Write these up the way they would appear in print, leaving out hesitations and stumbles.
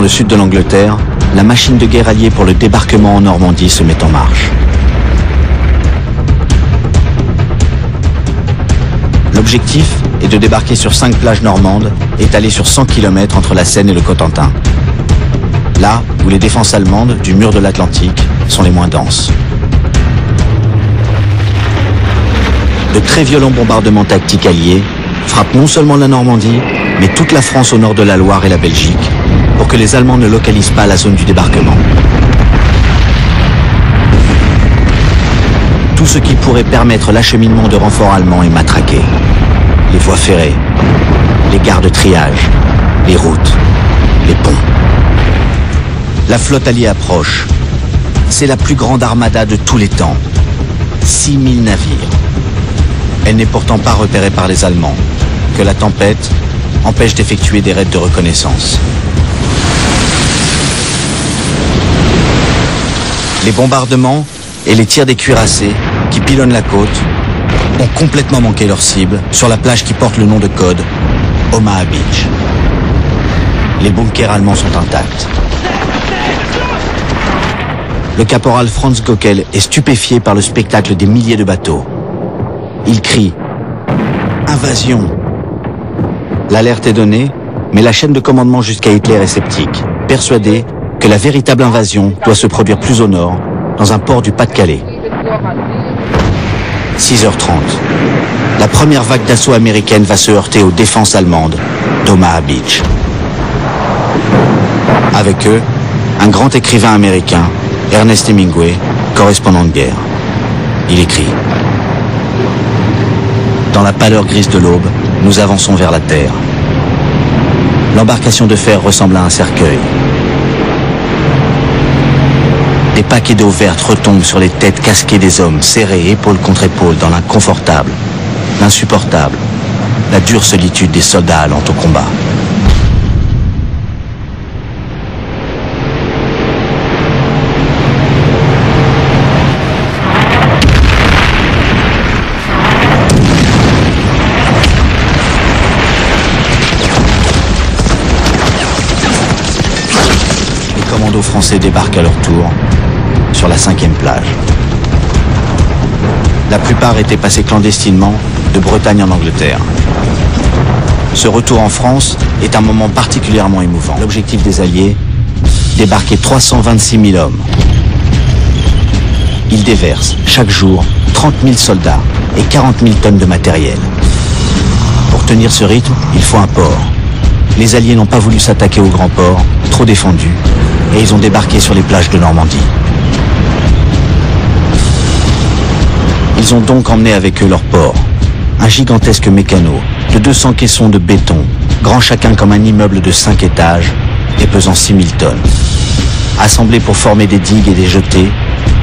sud de l'Angleterre, la machine de guerre alliée pour le débarquement en Normandie se met en marche. L'objectif est de débarquer sur 5 plages normandes, étalées sur 100 km entre la Seine et le Cotentin. Là où les défenses allemandes du mur de l'Atlantique sont les moins denses. De très violents bombardements tactiques alliés frappent non seulement la Normandie, mais toute la France au nord de la Loire et la Belgique, pour que les Allemands ne localisent pas la zone du débarquement. Tout ce qui pourrait permettre l'acheminement de renforts allemands est matraqué. Les voies ferrées, les gares de triage, les routes, les ponts. La flotte alliée approche. C'est la plus grande armada de tous les temps. 6000 navires. Elle n'est pourtant pas repérée par les Allemands, que la tempête empêche d'effectuer des raids de reconnaissance. Les bombardements et les tirs des cuirassés qui pilonnent la côte ont complètement manqué leur cible sur la plage qui porte le nom de code Omaha Beach. Les bunkers allemands sont intacts. Le caporal Franz Gockel est stupéfié par le spectacle des milliers de bateaux. Il crie « Invasion !» L'alerte est donnée, mais la chaîne de commandement jusqu'à Hitler est sceptique, persuadée que la véritable invasion doit se produire plus au nord, dans un port du Pas-de-Calais. 6h30. La première vague d'assaut américaine va se heurter aux défenses allemandes d'Omaha Beach. Avec eux, un grand écrivain américain, Ernest Hemingway, correspondant de guerre. Il écrit « Dans la pâleur grise de l'aube, nous avançons vers la terre. L'embarcation de fer ressemble à un cercueil. Des paquets d'eau verte retombent sur les têtes casquées des hommes, serrés épaule contre épaule dans l'inconfortable, l'insupportable, la dure solitude des soldats allant au combat. » Les commandos français débarquent à leur tour sur la 5e plage. La plupart étaient passés clandestinement de Bretagne en Angleterre. Ce retour en France est un moment particulièrement émouvant. L'objectif des Alliés, débarquer 326 000 hommes. Ils déversent chaque jour 30 000 soldats et 40 000 tonnes de matériel. Pour tenir ce rythme, il faut un port. Les Alliés n'ont pas voulu s'attaquer au grand port, trop défendu, et ils ont débarqué sur les plages de Normandie. Ils ont donc emmené avec eux leur port, un gigantesque mécano de 200 caissons de béton, grand chacun comme un immeuble de 5 étages et pesant 6000 tonnes, assemblés pour former des digues et des jetées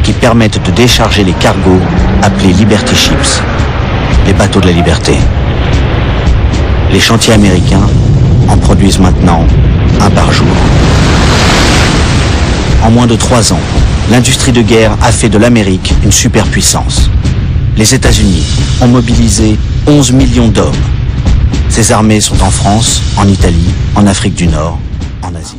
qui permettent de décharger les cargos appelés Liberty Ships, les bateaux de la liberté. Les chantiers américains en produisent maintenant un par jour. En moins de 3 ans, l'industrie de guerre a fait de l'Amérique une superpuissance. Les États-Unis ont mobilisé 11 millions d'hommes. Ces armées sont en France, en Italie, en Afrique du Nord, en Asie.